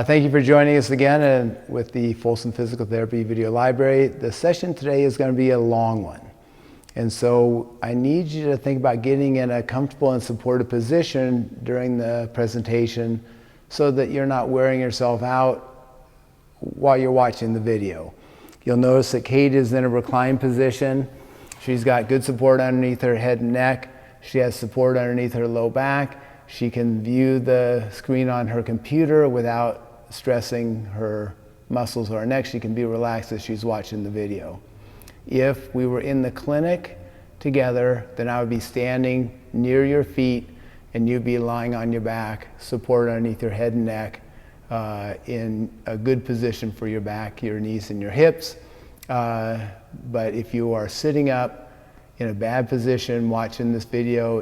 Thank you for joining us again and with the Folsom Physical Therapy video library. The session today is going to be a long one. And so I need you to think about getting in a comfortable and supportive position during the presentation so that you're not wearing yourself out while you're watching the video. You'll notice that Kate is in a reclined position. She's got good support underneath her head and neck. She has support underneath her low back. She can view the screen on her computer without stressing her muscles or her neck. She can be relaxed as she's watching the video. If we were in the clinic together, then I would be standing near your feet and you'd be lying on your back, support underneath your head and neck, in a good position for your back, your knees and your hips. But if you are sitting up in a bad position watching this video,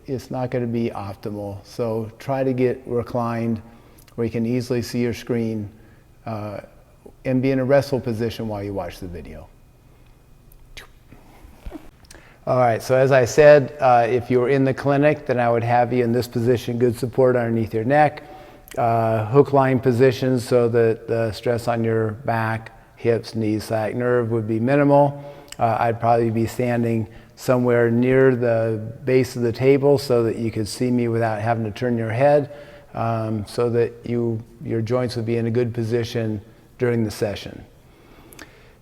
it's not going to be optimal. So try to get reclined where you can easily see your screen and be in a restful position while you watch the video. All right, so as I said, if you were in the clinic, then I would have you in this position, good support underneath your neck, hook line position so that the stress on your back, hips, knees, sciatic nerve would be minimal. I'd probably be standing somewhere near the base of the table so that you could see me without having to turn your head, so that your joints would be in a good position during the session.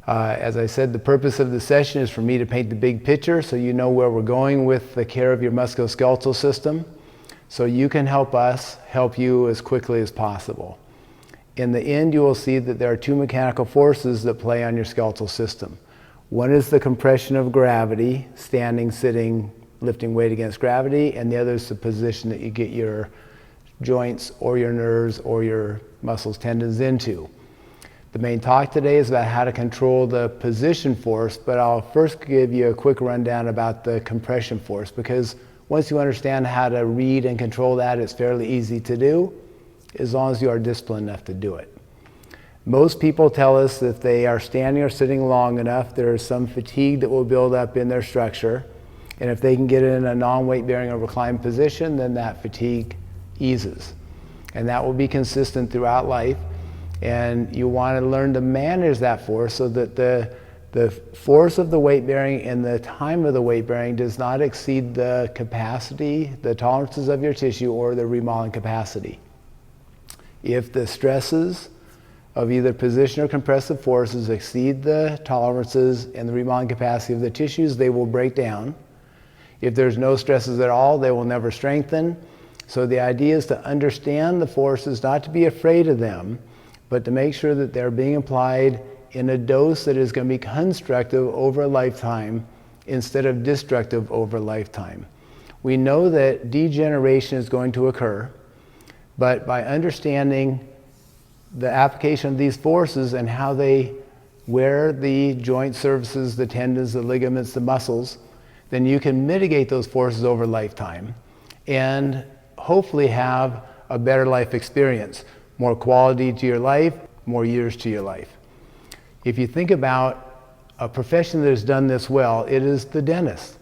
As I said, the purpose of the session is for me to paint the big picture so you know where we're going with the care of your musculoskeletal system, so you can help us help you as quickly as possible. In the end, you will see that there are two mechanical forces that play on your skeletal system. One is the compression of gravity, standing, sitting, lifting weight against gravity, and the other is the position that you get your joints or your nerves or your muscles, tendons into. The main talk today is about how to control the position force, but I'll first give you a quick rundown about the compression force, because once you understand how to read and control that, it's fairly easy to do, as long as you are disciplined enough to do it. Most people tell us that if they are standing or sitting long enough, there is some fatigue that will build up in their structure. And if they can get in a non-weight bearing or reclined position, then that fatigue eases. And that will be consistent throughout life. And you want to learn to manage that force so that the force of the weight bearing and the time of the weight bearing does not exceed the capacity, the tolerances of your tissue or the remodeling capacity. If the stresses of either position or compressive forces exceed the tolerances and the remodeling capacity of the tissues, they will break down. If there's no stresses at all, they will never strengthen. So the idea is to understand the forces, not to be afraid of them, but to make sure that they're being applied in a dose that is going to be constructive over a lifetime instead of destructive over a lifetime. We know that degeneration is going to occur, but by understanding the application of these forces and how they wear the joint surfaces, the tendons, the ligaments, the muscles, then you can mitigate those forces over a lifetime and hopefully have a better life experience, more quality to your life, more years to your life. If you think about a profession that has done this well, it is the dentist.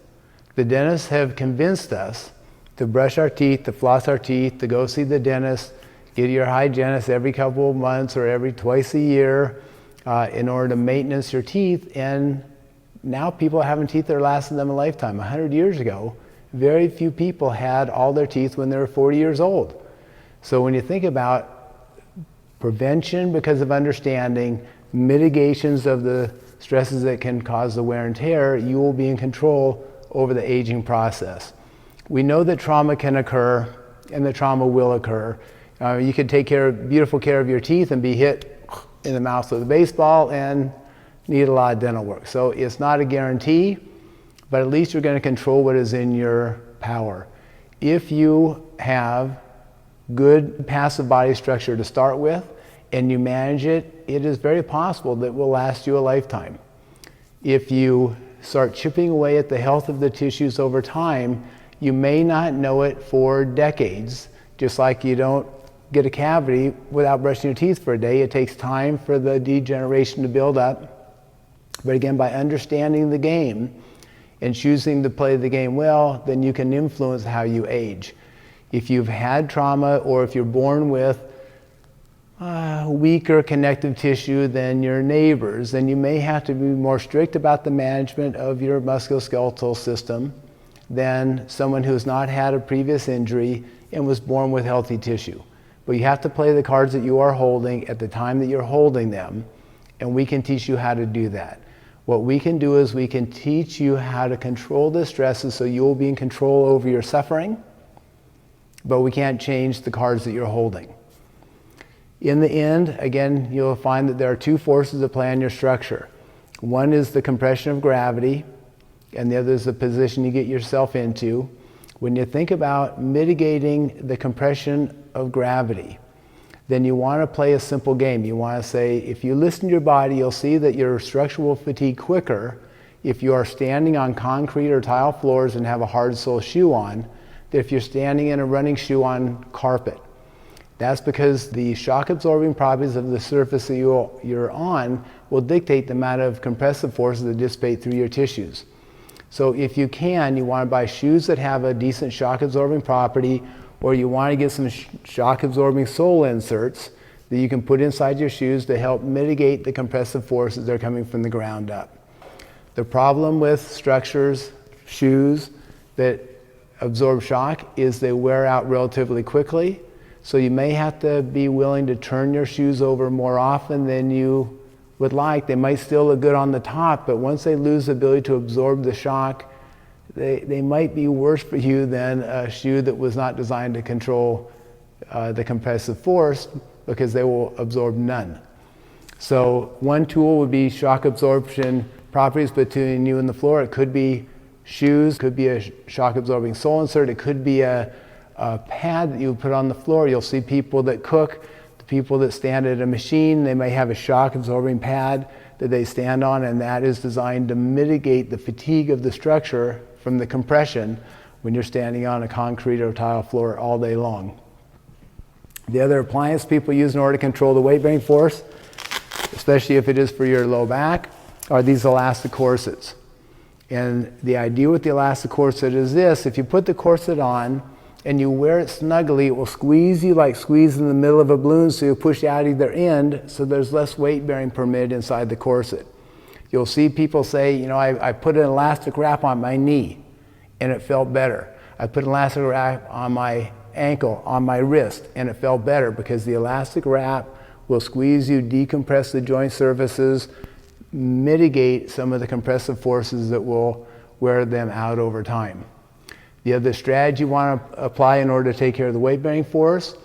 The dentists have convinced us to brush our teeth, to floss our teeth, to go see the dentist, get your hygienist every couple of months or every twice a year in order to maintenance your teeth. And now people are having teeth that are lasting them a lifetime. 100 years ago, very few people had all their teeth when they were 40 years old. So when you think about prevention because of understanding, mitigations of the stresses that can cause the wear and tear, you will be in control over the aging process. We know that trauma can occur and that trauma will occur. You could take beautiful care of your teeth and be hit in the mouth with a baseball and need a lot of dental work. So it's not a guarantee, but at least you're going to control what is in your power. If you have good passive body structure to start with and you manage it, it is very possible that it will last you a lifetime. If you start chipping away at the health of the tissues over time, you may not know it for decades, just like you don't get a cavity without brushing your teeth for a day. It takes time for the degeneration to build up. But again, by understanding the game and choosing to play the game well, then you can influence how you age. If you've had trauma or if you're born with weaker connective tissue than your neighbors, then you may have to be more strict about the management of your musculoskeletal system than someone who's not had a previous injury and was born with healthy tissue. But you have to play the cards that you are holding at the time that you're holding them, and we can teach you how to do that. What we can do is we can teach you how to control the stresses so you'll be in control over your suffering, but we can't change the cards that you're holding. In the end, again, you'll find that there are two forces that play on your structure. One is the compression of gravity, and the other is the position you get yourself into. When you think about mitigating the compression of gravity, then you want to play a simple game. You want to say, if you listen to your body, you'll see that your structure will fatigue quicker if you are standing on concrete or tile floors and have a hard sole shoe on, than if you're standing in a running shoe on carpet. That's because the shock absorbing properties of the surface that you're on will dictate the amount of compressive forces that dissipate through your tissues. So if you can, you want to buy shoes that have a decent shock absorbing property, or you want to get some shock absorbing sole inserts that you can put inside your shoes to help mitigate the compressive forces that are coming from the ground up. The problem with structures, shoes that absorb shock is they wear out relatively quickly. So you may have to be willing to turn your shoes over more often than you would like. They might still look good on the top, but once they lose the ability to absorb the shock, they might be worse for you than a shoe that was not designed to control the compressive force, because they will absorb none. So one tool would be shock absorption properties between you and the floor. It could be shoes, could be a shock absorbing sole insert, it could be a pad that you put on the floor. You'll see people that cook, the people that stand at a machine, they may have a shock absorbing pad that they stand on, and that is designed to mitigate the fatigue of the structure from the compression when you're standing on a concrete or tile floor all day long. The other appliance people use in order to control the weight bearing force, especially if it is for your low back, are these elastic corsets. And the idea with the elastic corset is this: if you put the corset on and you wear it snugly, it will squeeze you like squeezing the middle of a balloon, so you push out either end, so there's less weight bearing permitted inside the corset. You'll see people say, you know, I put an elastic wrap on my knee and it felt better. I put an elastic wrap on my ankle, on my wrist, and it felt better, because the elastic wrap will squeeze you, decompress the joint surfaces, mitigate some of the compressive forces that will wear them out over time. The other strategy you want to apply in order to take care of the weight bearing force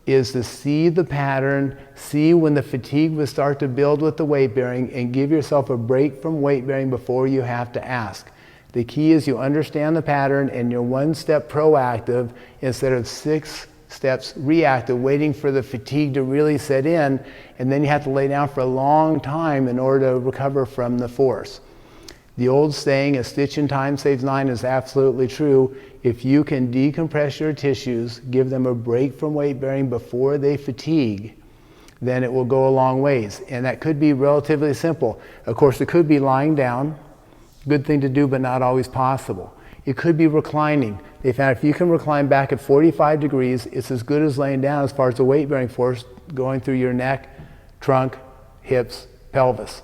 is to see the pattern, see when the fatigue will start to build with the weight bearing, and give yourself a break from weight bearing before you have to ask. The key is you understand the pattern and you're one step proactive instead of 6 steps reactive, waiting for the fatigue to really set in, and then you have to lay down for a long time in order to recover from the force. The old saying, a stitch in time saves 9, is absolutely true. If you can decompress your tissues, give them a break from weight bearing before they fatigue, then it will go a long ways. And that could be relatively simple. Of course, it could be lying down, good thing to do, but not always possible. It could be reclining. They found if you can recline back at 45 degrees, it's as good as laying down as far as the weight bearing force going through your neck, trunk, hips, pelvis.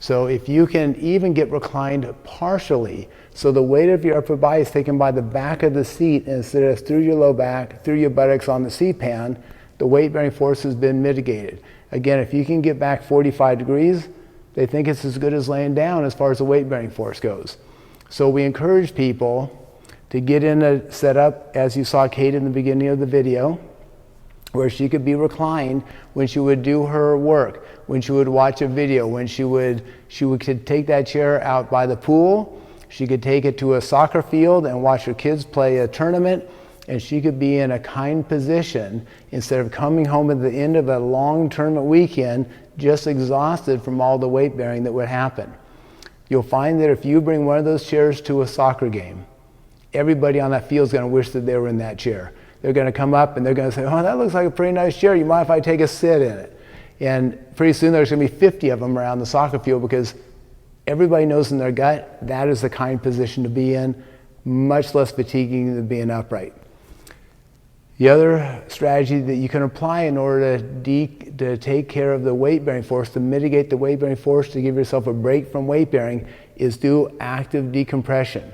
So if you can even get reclined partially, so the weight of your upper body is taken by the back of the seat instead of through your low back, through your buttocks on the seat pan, the weight bearing force has been mitigated. Again, if you can get back 45 degrees, they think it's as good as laying down as far as the weight bearing force goes. So we encourage people to get in a setup, as you saw Kate in the beginning of the video, where she could be reclined when she would do her work, when she would watch a video, when she could take that chair out by the pool, she could take it to a soccer field and watch her kids play a tournament, and she could be in a kind position instead of coming home at the end of a long tournament weekend just exhausted from all the weight bearing that would happen. You'll find that if you bring one of those chairs to a soccer game, everybody on that field is going to wish that they were in that chair. They're going to come up and they're going to say, oh, that looks like a pretty nice chair. You mind if I take a sit in it? And pretty soon there's going to be 50 of them around the soccer field, because everybody knows in their gut that is the kind of position to be in, much less fatiguing than being upright. The other strategy that you can apply in order to take care of the weight-bearing force, to mitigate the weight-bearing force, to give yourself a break from weight-bearing, is do active decompression.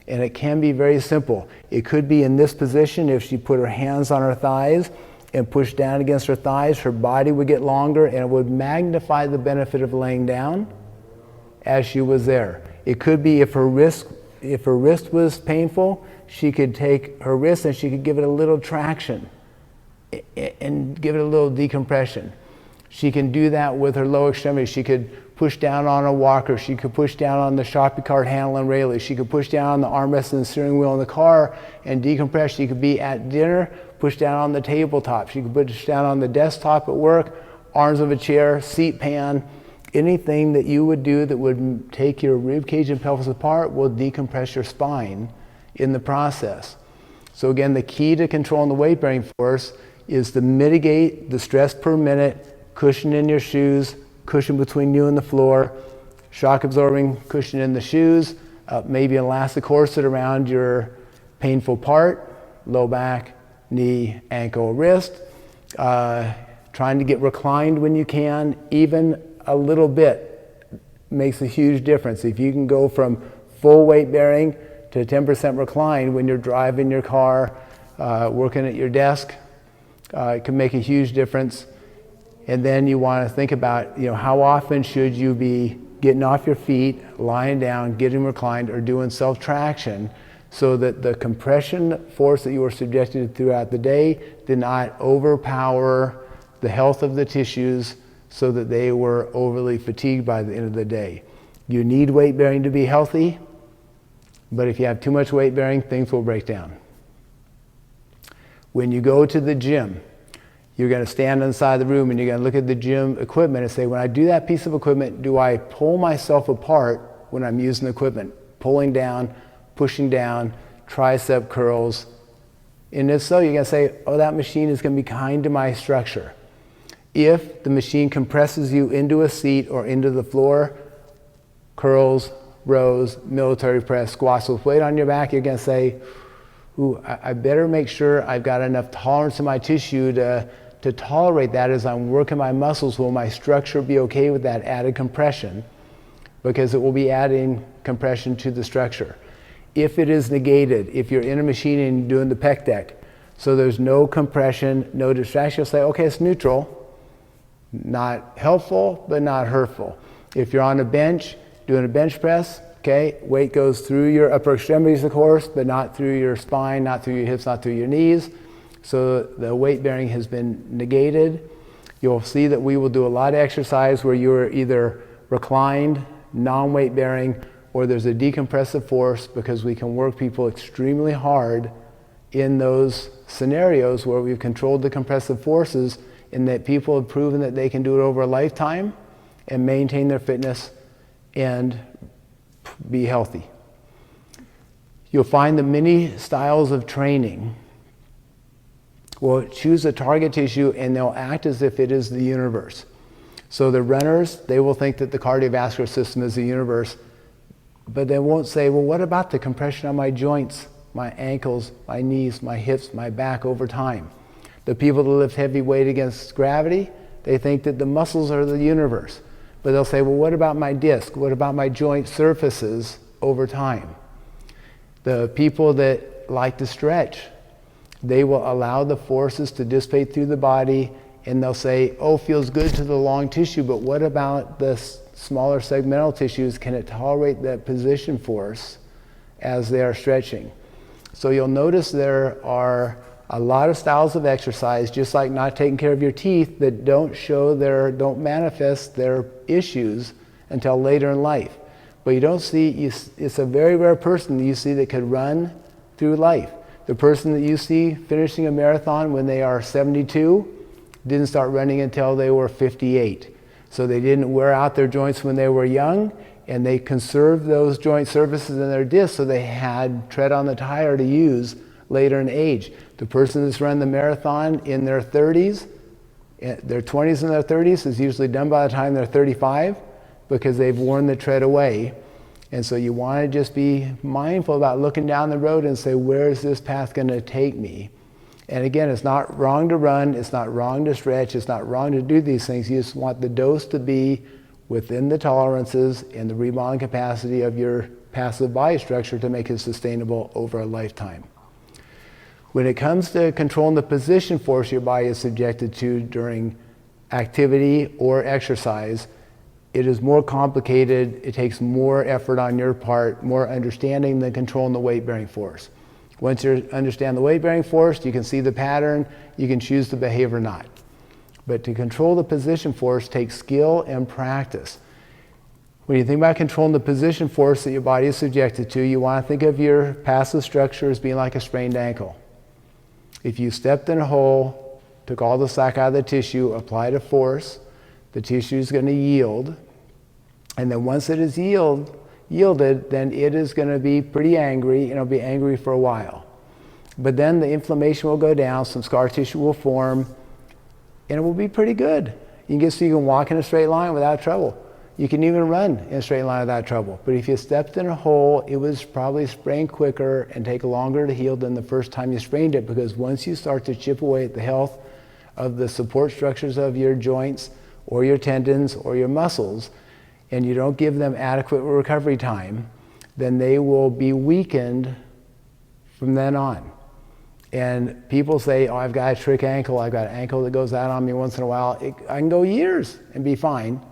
And it can be very simple. It could be in this position. If she put her hands on her thighs and pushed down against her thighs, her body would get longer and it would magnify the benefit of laying down as she was there. It could be if her wrist was painful, she could take her wrist and she could give it a little traction and give it a little decompression. She can do that with her lower extremity. She could push down on a walker. She could push down on the shopping cart handle and railing. She could push down on the armrest and the steering wheel in the car and decompress. She could be at dinner, push down on the tabletop. She could push down on the desktop at work, arms of a chair, seat pan. Anything that you would do that would take your rib cage and pelvis apart will decompress your spine in the process. So again, the key to controlling the weight-bearing force is to mitigate the stress per minute, cushion in your shoes, cushion between you and the floor, shock absorbing cushion in the shoes, maybe an elastic corset around your painful part, low back, knee, ankle, wrist, trying to get reclined when you can. Even a little bit makes a huge difference. If you can go from full weight bearing to 10% recline when you're driving your car, working at your desk, it can make a huge difference. And then you want to think about, how often should you be getting off your feet, lying down, getting reclined, or doing self-traction so that the compression force that you were subjected to throughout the day did not overpower the health of the tissues so that they were overly fatigued by the end of the day. You need weight bearing to be healthy, but if you have too much weight bearing, things will break down. When you go to the gym, you're going to stand inside the room and you're going to look at the gym equipment and say, when I do that piece of equipment, do I pull myself apart when I'm using the equipment? Pulling down, pushing down, tricep curls. And if so, you're going to say, oh, that machine is going to be kind to my structure. If the machine compresses you into a seat or into the floor, curls, rows, military press, squats with weight on your back, you're going to say, ooh, I better make sure I've got enough tolerance in my tissue to tolerate that as I'm working my muscles. Will my structure be okay with that added compression? Because it will be adding compression to the structure. If it is negated, if you're in a machine and doing the pec deck, so there's no compression, no distraction, you'll say, okay, it's neutral. Not helpful, but not hurtful. If you're on a bench, doing a bench press, okay, weight goes through your upper extremities, of course, but not through your spine, not through your hips, not through your knees. So the weight bearing has been negated. You'll see that we will do a lot of exercise where you're either reclined, non-weight bearing, or there's a decompressive force, because we can work people extremely hard in those scenarios where we've controlled the compressive forces, in that people have proven that they can do it over a lifetime and maintain their fitness and be healthy. You'll find the many styles of training will choose a target tissue and they'll act as if it is the universe. So the runners, they will think that the cardiovascular system is the universe, but they won't say, well, what about the compression on my joints, my ankles, my knees, my hips, my back over time? The people that lift heavy weight against gravity, they think that the muscles are the universe. But they'll say, well, what about my disc? What about my joint surfaces over time? The people that like to stretch, they will allow the forces to dissipate through the body, and they'll say, oh, feels good to the long tissue, but what about the smaller segmental tissues? Can it tolerate that position force as they are stretching? So you'll notice there are a lot of styles of exercise, just like not taking care of your teeth, that don't manifest their issues until later in life. But you don't see, it's a very rare person that you see that could run through life. The person that you see finishing a marathon when they are 72 didn't start running until they were 58. So they didn't wear out their joints when they were young, and they conserved those joint surfaces in their discs so they had tread on the tire to use later in age. The person that's run the marathon in their 30s, their 20s and their 30s, is usually done by the time they're 35. because they've worn the tread away. And so you want to just be mindful about looking down the road and say, where is this path going to take me? And again, it's not wrong to run, it's not wrong to stretch, it's not wrong to do these things. You just want the dose to be within the tolerances and the remodeling capacity of your passive body structure to make it sustainable over a lifetime. When it comes to controlling the position force your body is subjected to during activity or exercise, it is more complicated. It takes more effort on your part, more understanding than controlling the weight-bearing force. Once you understand the weight-bearing force, you can see the pattern, you can choose to behave or not. But to control the position force takes skill and practice. When you think about controlling the position force that your body is subjected to, you want to think of your passive structure as being like a sprained ankle. If you stepped in a hole, took all the slack out of the tissue, applied a force, the tissue is going to yield, and then once it is yielded, then it is going to be pretty angry, and it'll be angry for a while. But then the inflammation will go down, some scar tissue will form, and it will be pretty good. You can walk in a straight line without trouble. You can even run in a straight line without trouble. But if you stepped in a hole, it was probably sprained quicker and take longer to heal than the first time you sprained it, because once you start to chip away at the health of the support structures of your joints or your tendons or your muscles, and you don't give them adequate recovery time, then they will be weakened from then on. And people say, oh, I've got a trick ankle, I've got an ankle that goes out on me once in a while. I can go years and be fine,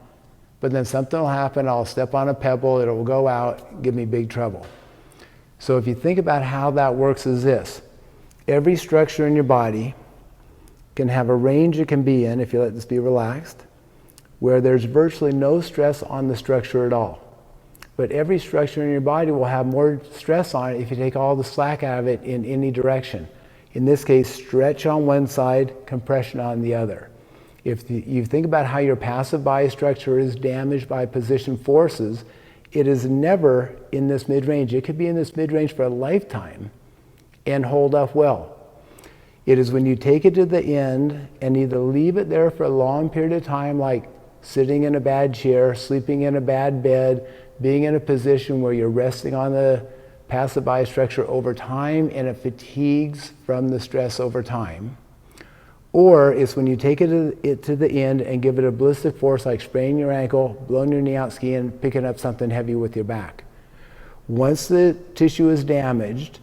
but then something will happen, I'll step on a pebble, it will go out, give me big trouble. So if you think about how that works is this: every structure in your body can have a range it can be in, if you let this be relaxed, where there's virtually no stress on the structure at all. But every structure in your body will have more stress on it if you take all the slack out of it in any direction. In this case, stretch on one side, compression on the other. If you think about how your passive body structure is damaged by position forces, it is never in this mid-range. It could be in this mid-range for a lifetime and hold up well. It is when you take it to the end and either leave it there for a long period of time, like sitting in a bad chair, sleeping in a bad bed, being in a position where you're resting on the passive body structure over time and it fatigues from the stress over time. Or it's when you take it to the end and give it a ballistic force, like spraining your ankle, blowing your knee out skiing, picking up something heavy with your back. Once the tissue is damaged,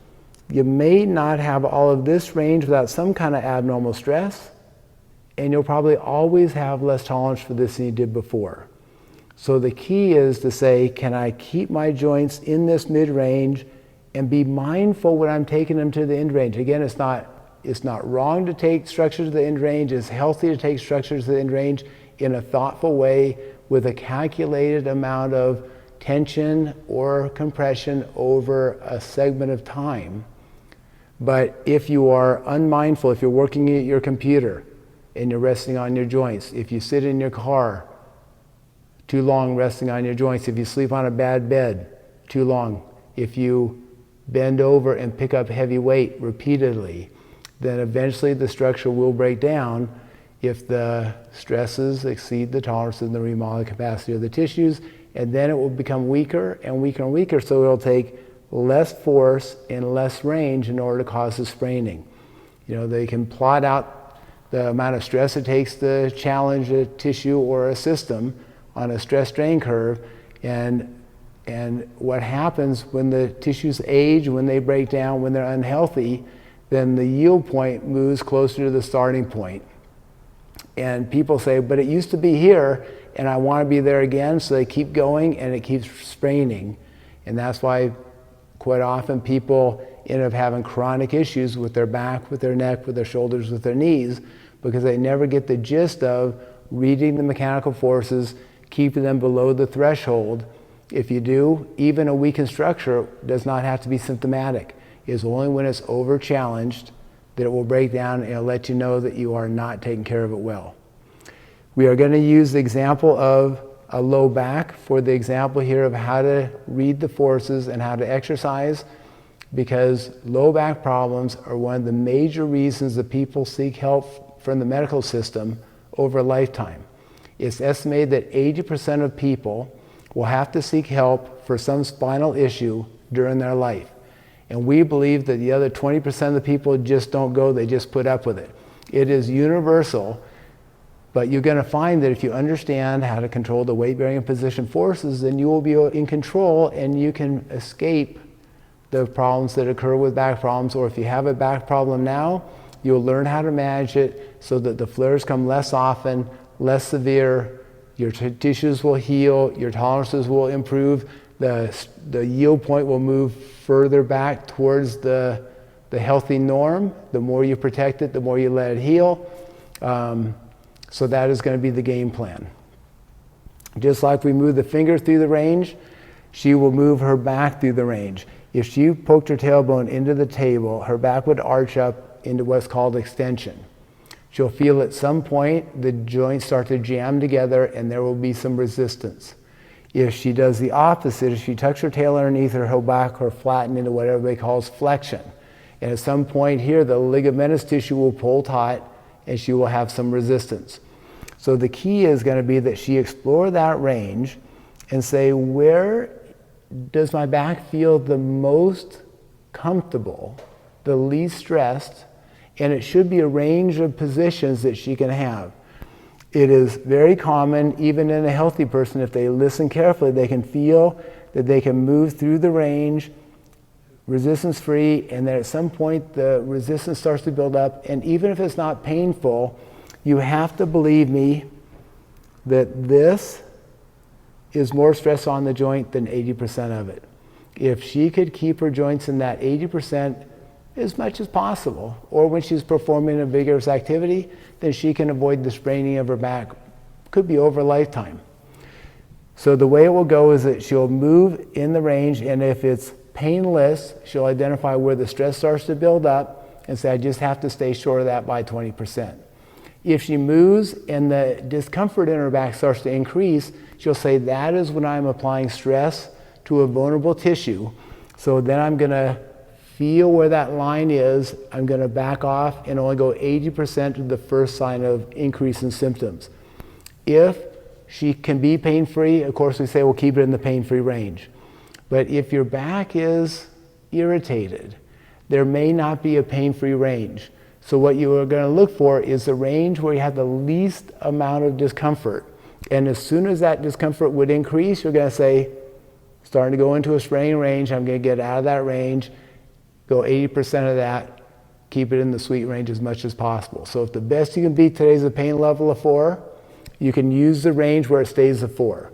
you may not have all of this range without some kind of abnormal stress, and you'll probably always have less tolerance for this than you did before. So the key is to say, can I keep my joints in this mid-range and be mindful when I'm taking them to the end range? Again, it's not wrong to take structures to the end range. It's healthy to take structures to the end range in a thoughtful way with a calculated amount of tension or compression over a segment of time. But if you are unmindful, if you're working at your computer and you're resting on your joints, if you sit in your car too long resting on your joints, if you sleep on a bad bed too long, if you bend over and pick up heavy weight repeatedly, then eventually the structure will break down if the stresses exceed the tolerance and the remodeling capacity of the tissues, and then it will become weaker and weaker and weaker, so it'll take less force and less range in order to cause the spraining. You know, they can plot out the amount of stress it takes to challenge a tissue or a system on a stress strain curve, and what happens when the tissues age, when they break down, when they're unhealthy, then the yield point moves closer to the starting point. And people say, but it used to be here and I want to be there again, so they keep going and it keeps spraining. And that's why quite often people end up having chronic issues with their back, with their neck, with their shoulders, with their knees, because they never get the gist of reading the mechanical forces, keeping them below the threshold. If you do, even a weakened structure does not have to be symptomatic. It's only when it's over-challenged that it will break down and it'll let you know that you are not taking care of it well. We are going to use the example of a low back for the example here of how to read the forces and how to exercise, because low back problems are one of the major reasons that people seek help from the medical system over a lifetime. It's estimated that 80% of people will have to seek help for some spinal issue during their life. And we believe that the other 20% of the people just don't go, they just put up with it. It is universal, but you're going to find that if you understand how to control the weight-bearing and position forces, then you will be in control and you can escape the problems that occur with back problems. Or if you have a back problem now, you'll learn how to manage it so that the flares come less often, less severe, your tissues will heal, your tolerances will improve, the yield point will move further back towards the healthy norm. The more you protect it, the more you let it heal. So that is going to be the game plan. Just like we move the finger through the range, she will move her back through the range. If she poked her tailbone into the table, her back would arch up into what's called extension. She'll feel at some point the joints start to jam together and there will be some resistance. If she does the opposite, if she tucks her tail underneath her back or flatten into what everybody calls flexion. And at some point here, the ligamentous tissue will pull taut and she will have some resistance. So the key is going to be that she explore that range and say, where does my back feel the most comfortable, the least stressed? And it should be a range of positions that she can have. It is very common, even in a healthy person, if they listen carefully, they can feel that they can move through the range resistance-free, and then at some point the resistance starts to build up. And even if it's not painful, you have to believe me that this is more stress on the joint than 80% of it. If she could keep her joints in that 80% as much as possible, or when she's performing a vigorous activity, then she can avoid the spraining of her back. Could be over a lifetime. So the way it will go is that she'll move in the range, and if it's painless, she'll identify where the stress starts to build up and say, I just have to stay short of that by 20%. If she moves and the discomfort in her back starts to increase, she'll say, that is when I'm applying stress to a vulnerable tissue. So then I'm going to feel where that line is. I'm going to back off and only go 80% of the first sign of increase in symptoms. If she can be pain-free, of course we say we'll keep it in the pain-free range. But if your back is irritated, there may not be a pain-free range. So what you are going to look for is the range where you have the least amount of discomfort. And as soon as that discomfort would increase, you're going to say, starting to go into a spraining range, I'm going to get out of that range, go 80% of that, keep it in the sweet range as much as possible. So if the best you can beat today is a pain level of 4, you can use the range where it stays a 4.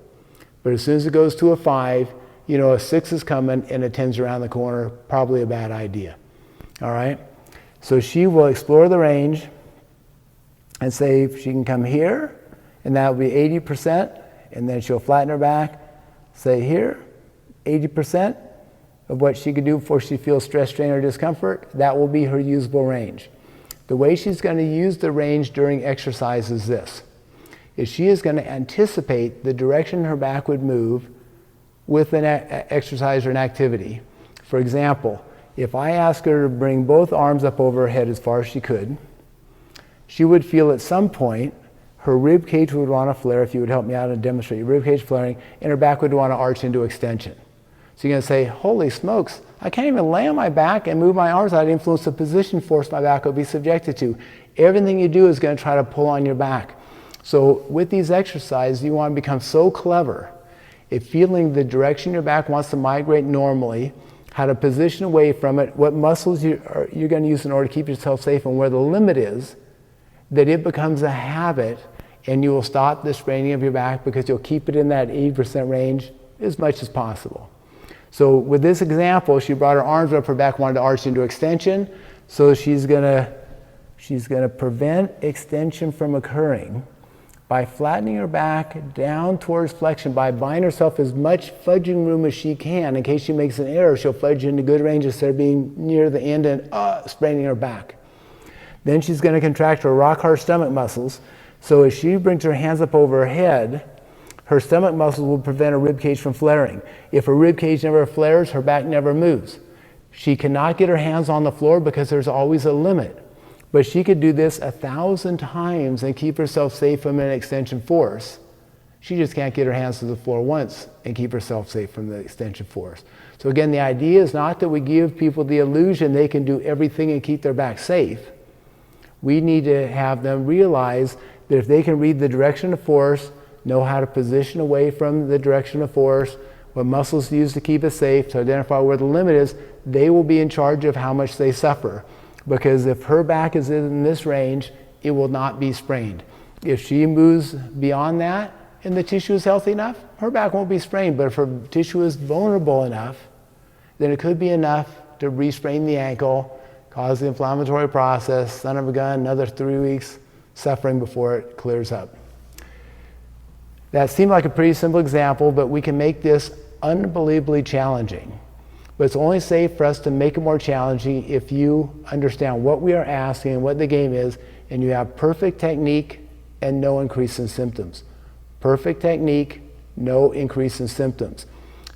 But as soon as it goes to a 5, you know a 6 is coming and a 10's around the corner, probably a bad idea. All right? So she will explore the range and say if she can come here, and that will be 80%, and then she'll flatten her back, say here, 80% of what she could do before she feels stress, strain, or discomfort. That will be her usable range. The way she's going to use the range during exercise is this. Is she is going to anticipate the direction her back would move with an exercise or an activity. For example, if I ask her to bring both arms up over her head as far as she could, she would feel at some point her rib cage would want to flare, if you would help me out and demonstrate your rib cage flaring, and her back would want to arch into extension. So you're going to say, holy smokes, I can't even lay on my back and move my arms out to influence the position force my back will be subjected to. Everything you do is going to try to pull on your back. So with these exercises, you want to become so clever at feeling the direction your back wants to migrate normally, how to position away from it, what muscles you're going to use in order to keep yourself safe, and where the limit is, that it becomes a habit and you will stop the spraining of your back because you'll keep it in that 80% range as much as possible. So with this example, she brought her arms up, her back wanted to arch into extension, so she's going to prevent extension from occurring by flattening her back down towards flexion, by buying herself as much fudging room as she can. In case she makes an error, she'll fudge into good range instead of being near the end and spraining her back. Then she's going to contract her rock hard stomach muscles. So as she brings her hands up over her head, her stomach muscles will prevent her rib cage from flaring. If her rib cage never flares, her back never moves. She cannot get her hands on the floor because there's always a limit. But she could do this 1,000 times and keep herself safe from an extension force She just can't get her hands to the floor once and keep herself safe from the extension force. So again, the idea is not that we give people the illusion they can do everything and keep their back safe. We need to have them realize that if they can read the direction of force, know how to position away from the direction of force, what muscles to use to keep it safe, to identify where the limit is, they will be in charge of how much they suffer. Because if her back is in this range, it will not be sprained. If she moves beyond that and the tissue is healthy enough, her back won't be sprained. But if her tissue is vulnerable enough, then it could be enough to re-sprain the ankle, cause the inflammatory process, son of a gun, another 3 weeks suffering before it clears up. That seemed like a pretty simple example, but we can make this unbelievably challenging. But it's only safe for us to make it more challenging if you understand what we are asking and what the game is, and you have perfect technique and no increase in symptoms. Perfect technique, no increase in symptoms.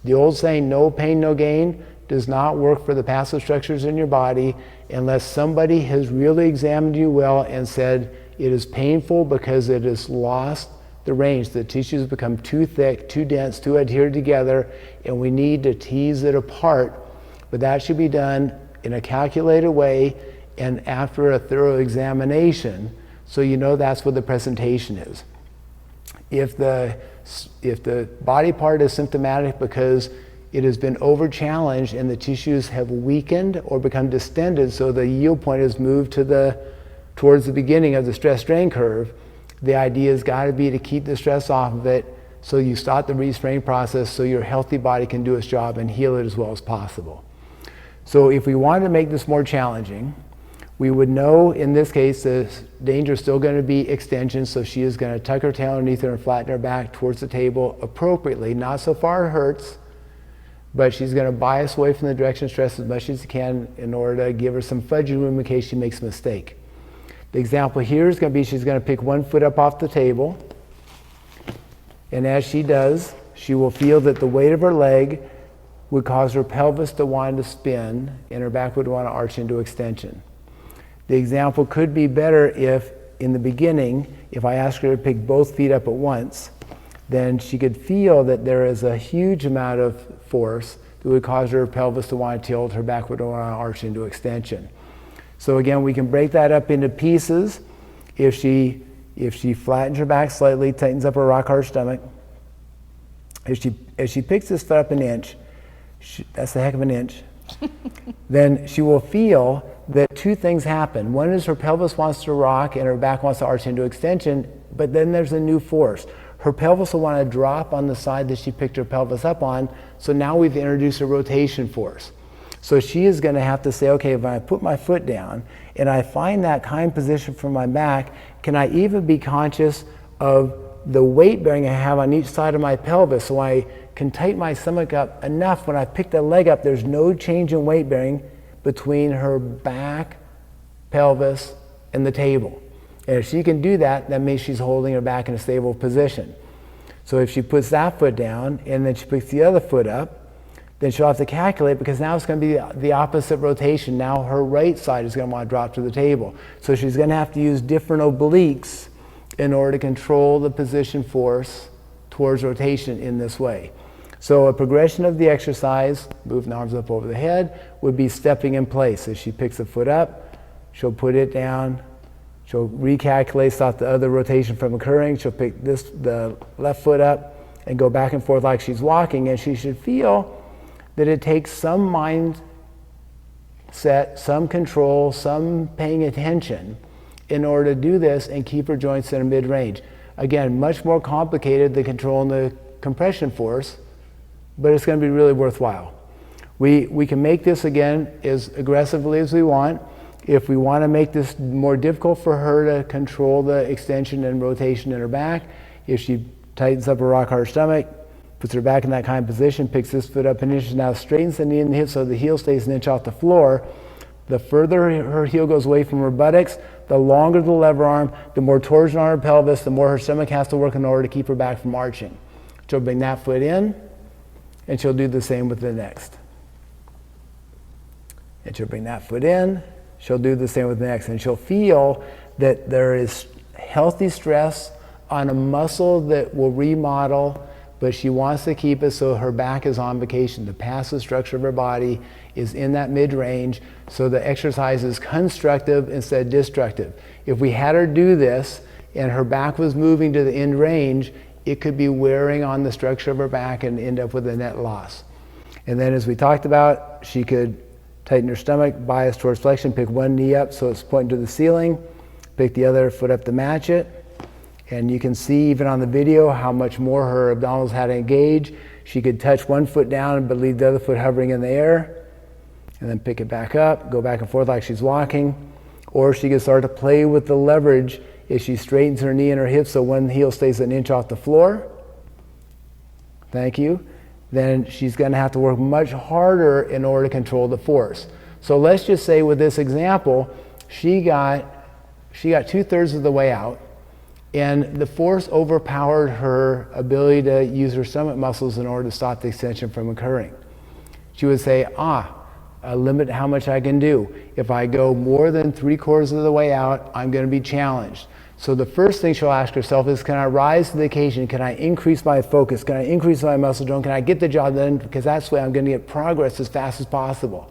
The old saying, no pain, no gain, does not work for the passive structures in your body unless somebody has really examined you well and said it is painful because it has lost the range. The tissues become too thick, too dense, too adhered together, and we need to tease it apart. But that should be done in a calculated way and after a thorough examination, so you know that's what the presentation is. If the body part is symptomatic because it has been over-challenged and the tissues have weakened or become distended, so the yield point has moved towards the beginning of the stress-strain curve, the idea has got to be to keep the stress off of it so you start the re-strain process so your healthy body can do its job and heal it as well as possible. So if we wanted to make this more challenging, we would know in this case the danger is still going to be extension, so she is going to tuck her tail underneath her and flatten her back towards the table appropriately, not so far it hurts, but she's going to bias away from the direction of stress as much as she can in order to give her some fudging room in case she makes a mistake. The example here is going to be she's going to pick one foot up off the table, and as she does, she will feel that the weight of her leg would cause her pelvis to want to spin and her back would want to arch into extension. The example could be better if, in the beginning, if I asked her to pick both feet up at once, then she could feel that there is a huge amount of force that would cause her pelvis to want to tilt, her back would want to arch into extension. So again, we can break that up into pieces. If she flattens her back slightly, tightens up her rock hard stomach, as she picks this foot up an inch, that's a heck of an inch, then she will feel that two things happen. One is her pelvis wants to rock and her back wants to arch into extension, but then there's a new force. Her pelvis will want to drop on the side that she picked her pelvis up on, so now we've introduced a rotation force. So she is going to have to say, okay, if I put my foot down and I find that kind position for my back, can I even be conscious of the weight bearing I have on each side of my pelvis so I can tighten my stomach up enough when I pick the leg up, there's no change in weight bearing between her back, pelvis, and the table. And if she can do that, that means she's holding her back in a stable position. So if she puts that foot down and then she picks the other foot up, then she'll have to calculate, because now it's going to be the opposite rotation. Now her right side is going to want to drop to the table. So she's going to have to use different obliques in order to control the position force towards rotation in this way. So a progression of the exercise, moving the arms up over the head, would be stepping in place. As she picks the foot up, she'll put it down, she'll recalculate, stop the other rotation from occurring, she'll pick the left foot up and go back and forth like she's walking, and she should feel that it takes some mindset, some control, some paying attention in order to do this and keep her joints in a mid-range. Again, much more complicated than controlling the compression force, but it's going to be really worthwhile. We can make this again as aggressively as we want. If we want to make this more difficult for her to control the extension and rotation in her back, if she tightens up her rock hard stomach, puts her back in that kind of position, picks this foot up an inch, now straightens the knee and the hip so the heel stays an inch off the floor. The further her heel goes away from her buttocks, the longer the lever arm, the more torsion on her pelvis, the more her stomach has to work in order to keep her back from arching. She'll bring that foot in, and she'll do the same with the next. And she'll bring that foot in, she'll do the same with the next, and she'll feel that there is healthy stress on a muscle that will remodel, but she wants to keep it so her back is on vacation. The passive structure of her body is in that mid-range, so the exercise is constructive instead of destructive. If we had her do this and her back was moving to the end range, it could be wearing on the structure of her back and end up with a net loss. And then, as we talked about, she could tighten her stomach, bias towards flexion, pick one knee up so it's pointing to the ceiling, pick the other foot up to match it. And you can see even on the video how much more her abdominals had to engage. She could touch one foot down but leave the other foot hovering in the air, and then pick it back up, go back and forth like she's walking. Or she could start to play with the leverage as she straightens her knee and her hip so one heel stays an inch off the floor. Thank you. Then she's going to have to work much harder in order to control the force. So let's just say with this example, she got 2/3 of the way out, and the force overpowered her ability to use her stomach muscles in order to stop the extension from occurring. She would say, limit how much I can do. If I go more than 3/4 of the way out, I'm going to be challenged. So the first thing she'll ask herself is, can I rise to the occasion? Can I increase my focus? Can I increase my muscle tone? Can I get the job done? Because that's the way I'm going to get progress as fast as possible.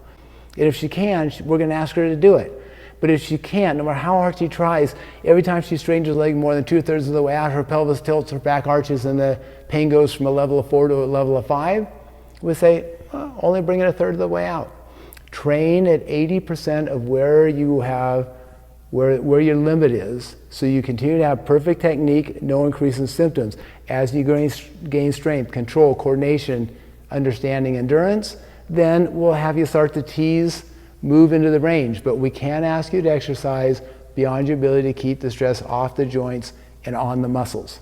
And if she can, we're going to ask her to do it. But if she can't, no matter how hard she tries, every time she straightens her leg more than 2/3 of the way out, her pelvis tilts, her back arches, and the pain goes from a level of 4 to a level of 5, we say, only bring it 1/3 of the way out. Train at 80% of where you have, where your limit is, so you continue to have perfect technique, no increase in symptoms. As you gain strength, control, coordination, understanding, endurance, then we'll have you start to tease, move into the range. But we can't ask you to exercise beyond your ability to keep the stress off the joints and on the muscles.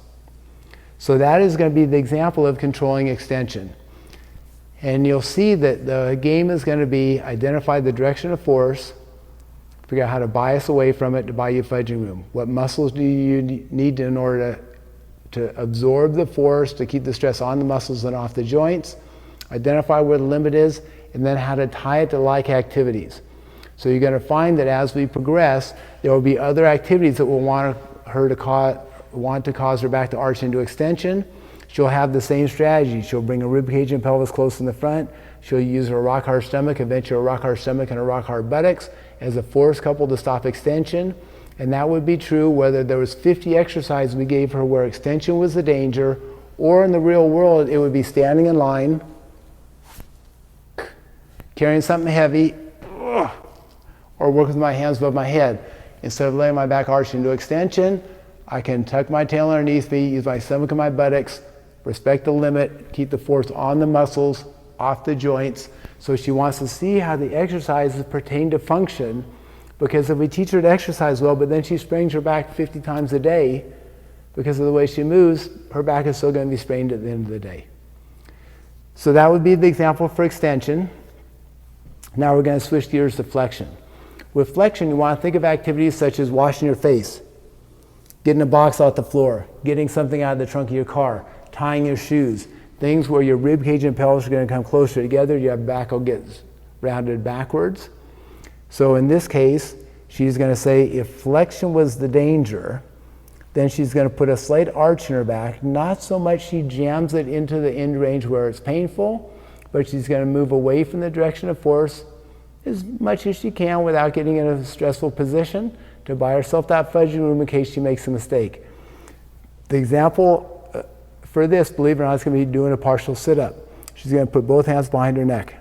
So that is going to be the example of controlling extension. And you'll see that the game is going to be identify the direction of force, figure out how to bias away from it to buy you fudging room. What muscles do you need in order to absorb the force, to keep the stress on the muscles and off the joints, identify where the limit is, and then how to tie it to like activities. So you're going to find that as we progress, there will be other activities that will want to cause her back to arch into extension. She'll have the same strategy. She'll bring a rib cage and pelvis close in the front. She'll use her rock hard stomach, eventually a rock hard stomach and a rock hard buttocks as a force couple to stop extension. And that would be true whether there was 50 exercises we gave her where extension was the danger, or in the real world it would be standing in line, carrying something heavy, or work with my hands above my head. Instead of letting my back arch into extension, I can tuck my tail underneath me, use my stomach and my buttocks, respect the limit, keep the force on the muscles, off the joints. So she wants to see how the exercises pertain to function, because if we teach her to exercise well, but then she sprains her back 50 times a day because of the way she moves, her back is still going to be sprained at the end of the day. So that would be the example for extension. Now we're going to switch gears to flexion. With flexion, you want to think of activities such as washing your face, getting a box off the floor, getting something out of the trunk of your car, tying your shoes, things where your rib cage and pelvis are going to come closer together, your back will get rounded backwards. So in this case, she's going to say if flexion was the danger, then she's going to put a slight arch in her back, not so much she jams it into the end range where it's painful, but she's going to move away from the direction of force as much as she can without getting in a stressful position to buy herself that fudging room in case she makes a mistake. The example for this, believe it or not, is going to be doing a partial sit-up. She's going to put both hands behind her neck.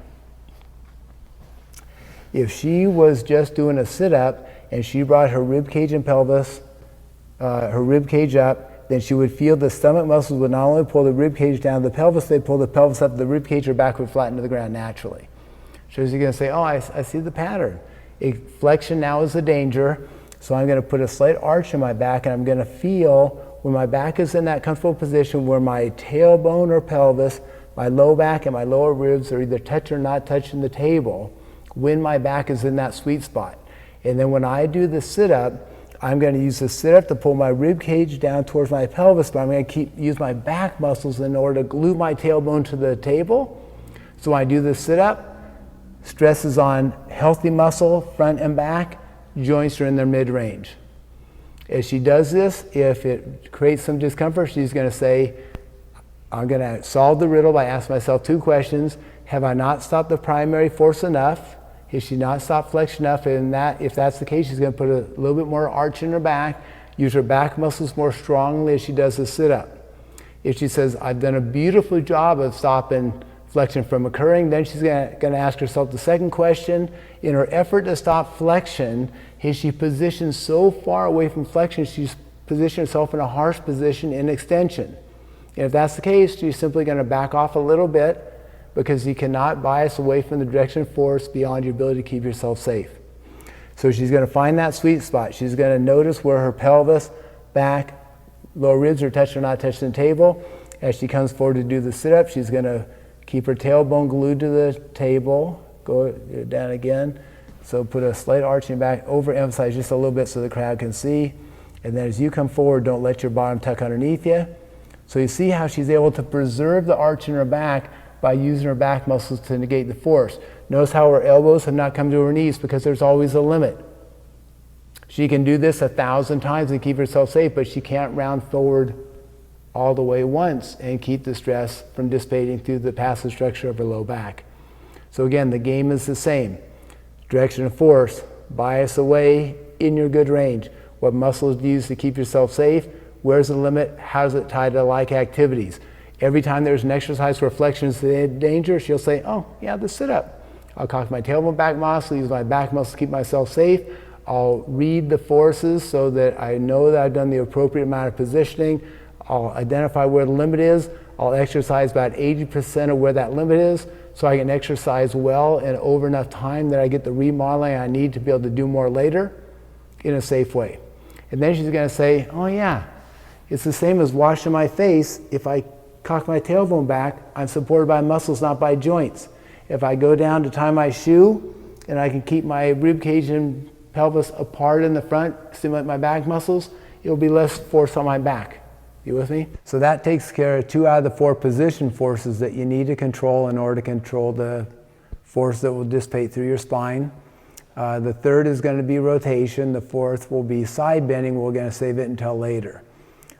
If she was just doing a sit-up and she brought her rib cage and pelvis, her rib cage up, then she would feel the stomach muscles would not only pull the rib cage down to the pelvis, they'd pull the pelvis up, the rib cage, her back would flatten to the ground naturally. So she's going to say, I see the pattern. Flexion now is the danger, so I'm going to put a slight arch in my back, and I'm going to feel when my back is in that comfortable position where my tailbone or pelvis, my low back and my lower ribs are either touch or not touching the table, when my back is in that sweet spot. And then when I do the sit-up, I'm going to use the sit-up to pull my rib cage down towards my pelvis, but I'm going to use my back muscles in order to glue my tailbone to the table. So when I do the sit-up, stress is on healthy muscle, front and back, joints are in their mid-range. As she does this, if it creates some discomfort, she's going to say, I'm going to solve the riddle by asking myself 2 questions. Have I not stopped the primary force enough? Has she not stopped flexion enough? And if that's the case, she's going to put a little bit more arch in her back, use her back muscles more strongly as she does the sit-up. If she says, I've done a beautiful job of stopping flexion from occurring, then she's going to ask herself the second question. In her effort to stop flexion, has she positioned so far away from flexion, she's positioned herself in a harsh position in extension? And if that's the case, she's simply going to back off a little bit, because you cannot bias away from the direction of force beyond your ability to keep yourself safe. So she's going to find that sweet spot. She's going to notice where her pelvis, back, lower ribs are touching or not touching the table. As she comes forward to do the sit-up, she's going to keep her tailbone glued to the table. Go down again. So put a slight arching back, overemphasize just a little bit so the crowd can see. And then as you come forward, don't let your bottom tuck underneath you. So you see how she's able to preserve the arch in her back by using her back muscles to negate the force. Notice how her elbows have not come to her knees, because there's always a limit. She can do this 1,000 times and keep herself safe, but she can't round forward all the way once and keep the stress from dissipating through the passive structure of her low back. So again, the game is the same. Direction of force, bias away in your good range. What muscles do you use to keep yourself safe? Where's the limit? How does it tie to like activities? Every time there's an exercise where flexion is in danger, she'll say, oh, yeah, the sit-up. I'll cock my tailbone back muscle, use my back muscle to keep myself safe. I'll read the forces so that I know that I've done the appropriate amount of positioning. I'll identify where the limit is. I'll exercise about 80% of where that limit is, so I can exercise well and over enough time that I get the remodeling I need to be able to do more later in a safe way. And then she's going to say, oh yeah, it's the same as washing my face. If I cock my tailbone back, I'm supported by muscles, not by joints. If I go down to tie my shoe and I can keep my rib cage and pelvis apart in the front, stimulate my back muscles, it'll be less force on my back. You with me? So that takes care of 2 out of the 4 position forces that you need to control in order to control the force that will dissipate through your spine. The third is going to be rotation. The fourth will be side bending. We're going to save it until later.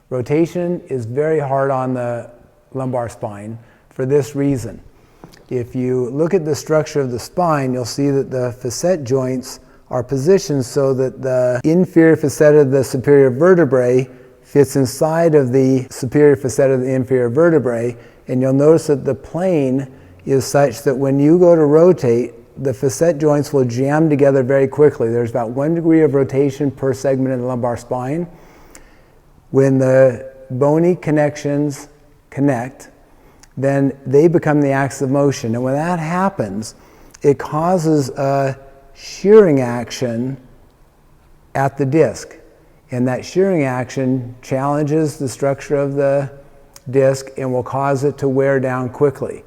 Rotation is very hard on the lumbar spine for this reason. If you look at the structure of the spine, you'll see that the facet joints are positioned so that the inferior facet of the superior vertebrae fits inside of the superior facet of the inferior vertebrae, and you'll notice that the plane is such that when you go to rotate, the facet joints will jam together very quickly. There's about 1 degree of rotation per segment in the lumbar spine. When the bony connections connect, then they become the axis of motion. And when that happens, it causes a shearing action at the disc. And that shearing action challenges the structure of the disc and will cause it to wear down quickly.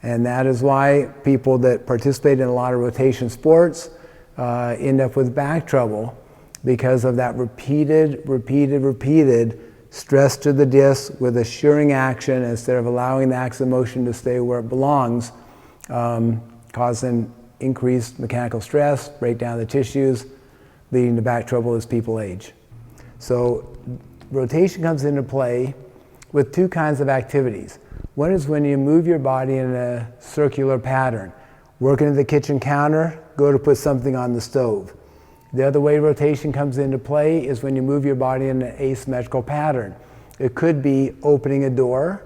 And that is why people that participate in a lot of rotation sports end up with back trouble, because of that repeated stress to the disc with a shearing action instead of allowing the axis of motion to stay where it belongs, causing increased mechanical stress, break down the tissues, leading to back trouble as people age. So rotation comes into play with 2 kinds of activities. One is when you move your body in a circular pattern. Working at the kitchen counter, go to put something on the stove. The other way rotation comes into play is when you move your body in an asymmetrical pattern. It could be opening a door.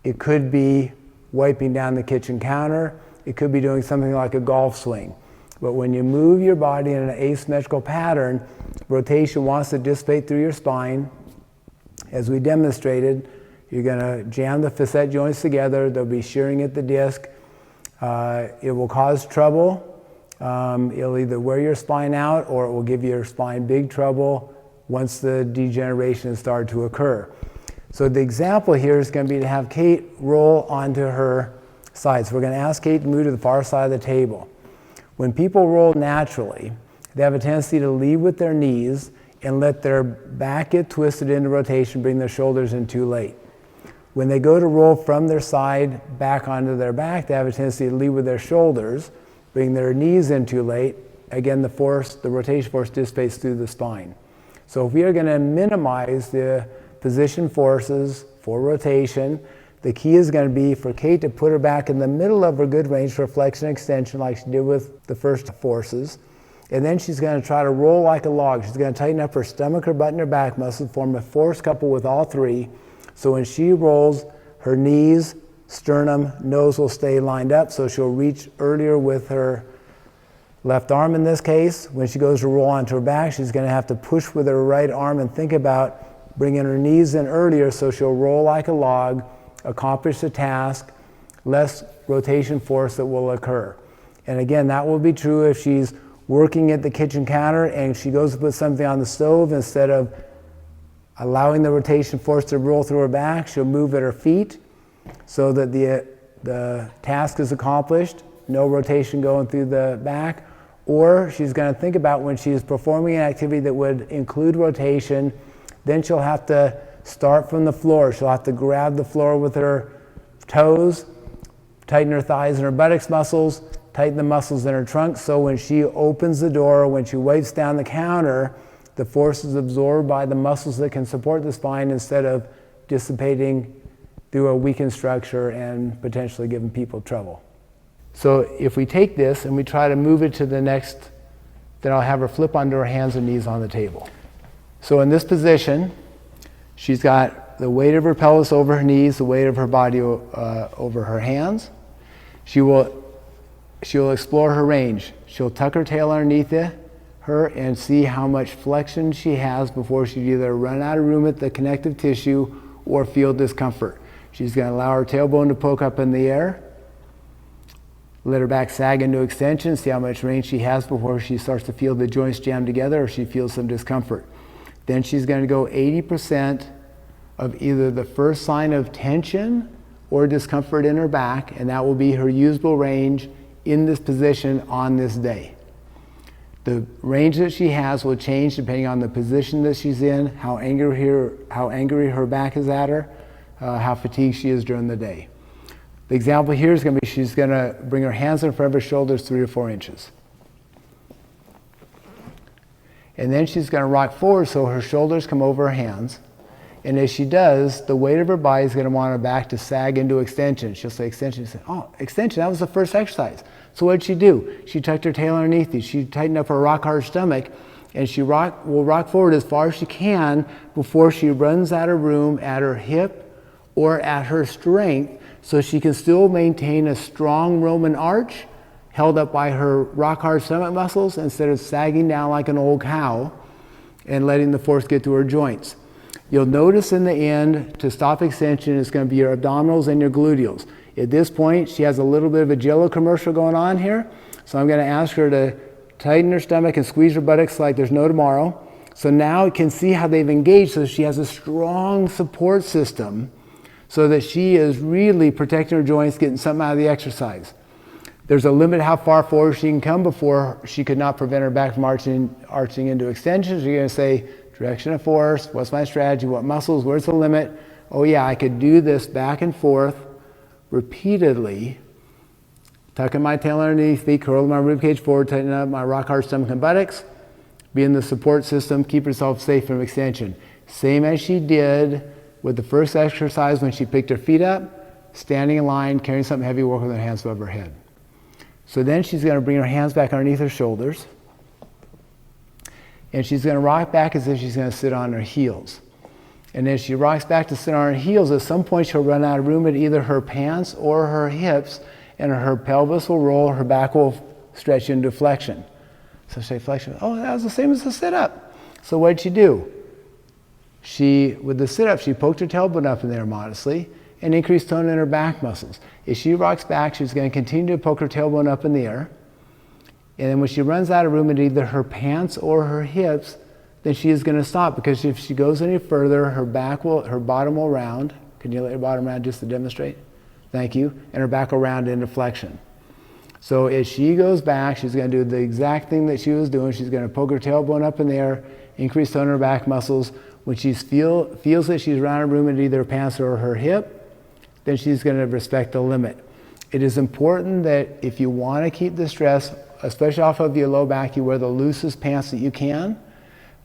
It could be wiping down the kitchen counter. It could be doing something like a golf swing. But when you move your body in an asymmetrical pattern, rotation wants to dissipate through your spine. As we demonstrated, you're going to jam the facet joints together. There'll be shearing at the disc. It will cause trouble. It'll either wear your spine out or it will give your spine big trouble once the degeneration has started to occur. So the example here is going to be to have Kate roll onto her side. So we're going to ask Kate to move to the far side of the table. When people roll naturally, they have a tendency to lead with their knees and let their back get twisted into rotation, bring their shoulders in too late. When they go to roll from their side back onto their back, they have a tendency to lead with their shoulders, bring their knees in too late. Again, the rotation force dissipates through the spine. So if we are going to minimize the position forces for rotation, the key is going to be for Kate to put her back in the middle of her good range for flexion extension like she did with the first forces. And then she's going to try to roll like a log. She's going to tighten up her stomach, her butt, and her back muscles, form a force couple with all three. So when she rolls, her knees, sternum, nose will stay lined up, so she'll reach earlier with her left arm in this case. When she goes to roll onto her back, she's going to have to push with her right arm and think about bringing her knees in earlier so she'll roll like a log, accomplish the task, less rotation force that will occur. And again, that will be true if she's working at the kitchen counter and she goes to put something on the stove. Instead of allowing the rotation force to roll through her back, she'll move at her feet so that the task is accomplished, no rotation going through the back. Or she's going to think about when she's performing an activity that would include rotation, then she'll have to start from the floor. She'll have to grab the floor with her toes, tighten her thighs and her buttocks muscles, tighten the muscles in her trunk, so when she opens the door, when she wipes down the counter, the force is absorbed by the muscles that can support the spine instead of dissipating through a weakened structure and potentially giving people trouble. So if we take this and we try to move it to the next, then I'll have her flip onto her hands and knees on the table. So in this position, she's got the weight of her pelvis over her knees, the weight of her body over her hands. She'll explore her range. She'll tuck her tail underneath her and see how much flexion she has before she'd either run out of room at the connective tissue or feel discomfort. She's going to allow her tailbone to poke up in the air, let her back sag into extension, see how much range she has before she starts to feel the joints jam together or she feels some discomfort. Then she's going to go 80% of either the first sign of tension or discomfort in her back, and that will be her usable range in this position on this day. The range that she has will change depending on the position that she's in, how angry her back is at her, how fatigued she is during the day. The example here is going to be she's going to bring her hands in front of her shoulders 3 or 4 inches. And then she's going to rock forward so her shoulders come over her hands. And as she does, the weight of her body is going to want her back to sag into extension. She'll say extension. She'll say, oh, extension, that was the first exercise. So what did she do? She tucked her tail underneath you. She tightened up her rock hard stomach, and she will rock forward as far as she can before she runs out of room at her hip or at her strength, so she can still maintain a strong Roman arch held up by her rock hard stomach muscles instead of sagging down like an old cow and letting the force get to her joints. You'll notice in the end, to stop extension, it's going to be your abdominals and your gluteals. At this point, she has a little bit of a Jello commercial going on here, so I'm going to ask her to tighten her stomach and squeeze her buttocks like there's no tomorrow. So now you can see how they've engaged, so she has a strong support system so that she is really protecting her joints, getting something out of the exercise. There's a limit how far forward she can come before she could not prevent her back from arching into extensions. You're going to say, direction of force, what's my strategy, what muscles, where's the limit? Oh yeah, I could do this back and forth repeatedly, tucking my tail underneath me, curling my ribcage forward, tightening up my rock hard stomach and buttocks, be in the support system, keep herself safe from extension. Same as she did with the first exercise when she picked her feet up, standing in line, carrying something heavy, working with her hands above her head. So then she's going to bring her hands back underneath her shoulders, and she's going to rock back as if she's going to sit on her heels. And as she rocks back to sit on her heels, at some point she'll run out of room at either her pants or her hips, and her pelvis will roll, her back will stretch into flexion. So say flexion, oh, that was the same as the sit-up. So what did she do? With the sit-up, she poked her tailbone up in there modestly and increased tone in her back muscles. As she rocks back, she's going to continue to poke her tailbone up in the air. And then when she runs out of room at either her pants or her hips, then she is going to stop, because if she goes any further, her bottom will round. Can you let your bottom round just to demonstrate? Thank you. And her back will round into flexion. So as she goes back, she's going to do the exact thing that she was doing. She's going to poke her tailbone up in the air, increase tone in her back muscles. When she feels that she's run out of room at either her pants or her hip, then she's going to respect the limit. It is important that if you want to keep the stress, especially off of your low back, you wear the loosest pants that you can,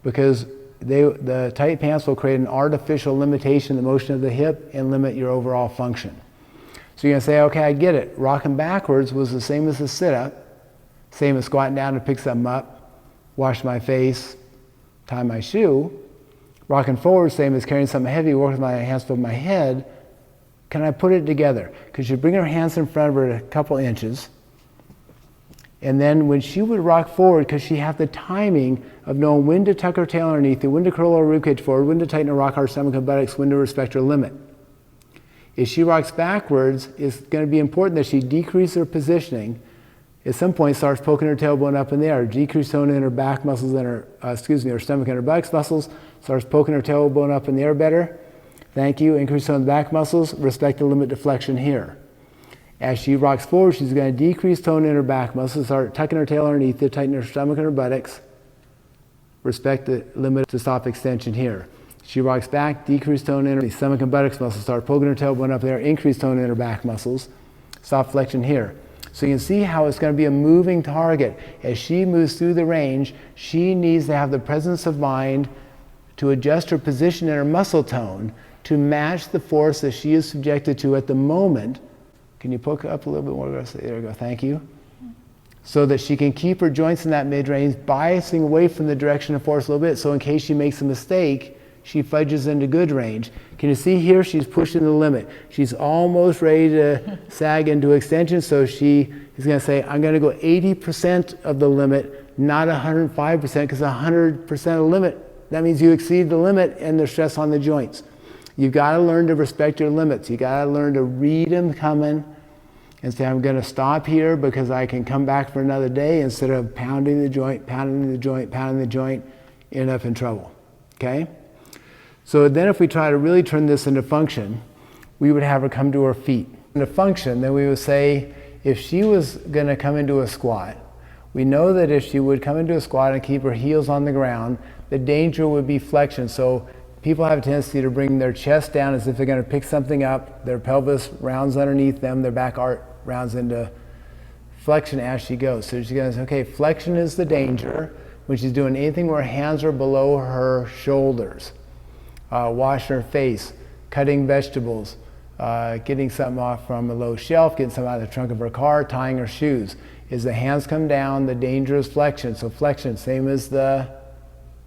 because the tight pants will create an artificial limitation in the motion of the hip and limit your overall function. So you're going to say, okay, I get it. Rocking backwards was the same as a sit-up, same as squatting down to pick something up, wash my face, tie my shoe. Rocking forward, same as carrying something heavy, work with my hands above my head. Can I put it together? Because you bring her hands in front of her a couple inches, and then when she would rock forward, because she had the timing of knowing when to tuck her tail underneath, when to curl her ribcage forward, when to tighten her rock, our stomach and buttocks, when to respect her limit. If she rocks backwards, it's going to be important that she decrease her positioning. At some point, starts poking her tailbone up in the air, decrease tone in her back muscles and her, her stomach and her buttocks muscles, starts poking her tailbone up in the air better. Thank you. Increase tone in the back muscles, respect the limit deflection here. As she rocks forward, she's going to decrease tone in her back muscles, start tucking her tail underneath it, tighten her stomach and her buttocks, respect the limit to stop extension here. She rocks back, decrease tone in her stomach and buttocks muscles, start poking her tailbone up there, increase tone in her back muscles, stop flexion here. So you can see how it's going to be a moving target. As she moves through the range, she needs to have the presence of mind to adjust her position and her muscle tone to match the force that she is subjected to at the moment. Can you poke up a little bit more? There we go, thank you. So that she can keep her joints in that mid-range, biasing away from the direction of force a little bit, so in case she makes a mistake, she fudges into good range. Can you see here, she's pushing the limit. She's almost ready to sag into extension, so she is going to say, I'm going to go 80% of the limit, not 105%, because 100% of the limit, that means you exceed the limit and there's stress on the joints. You've got to learn to respect your limits. You've got to learn to read them coming and say, I'm going to stop here because I can come back for another day, instead of pounding the joint, pounding the joint, pounding the joint, end up in trouble. Okay? So then if we try to really turn this into function, we would have her come to her feet. In a function, then we would say, if she was going to come into a squat, we know that if she would come into a squat and keep her heels on the ground, the danger would be flexion. So people have a tendency to bring their chest down as if they're going to pick something up, their pelvis rounds underneath them, their back arch rounds into flexion as she goes. So she's going to say, okay, flexion is the danger when she's doing anything where her hands are below her shoulders. Washing her face, cutting vegetables, getting something off from a low shelf, getting something out of the trunk of her car, tying her shoes. As the hands come down, the danger is flexion. So flexion, same as the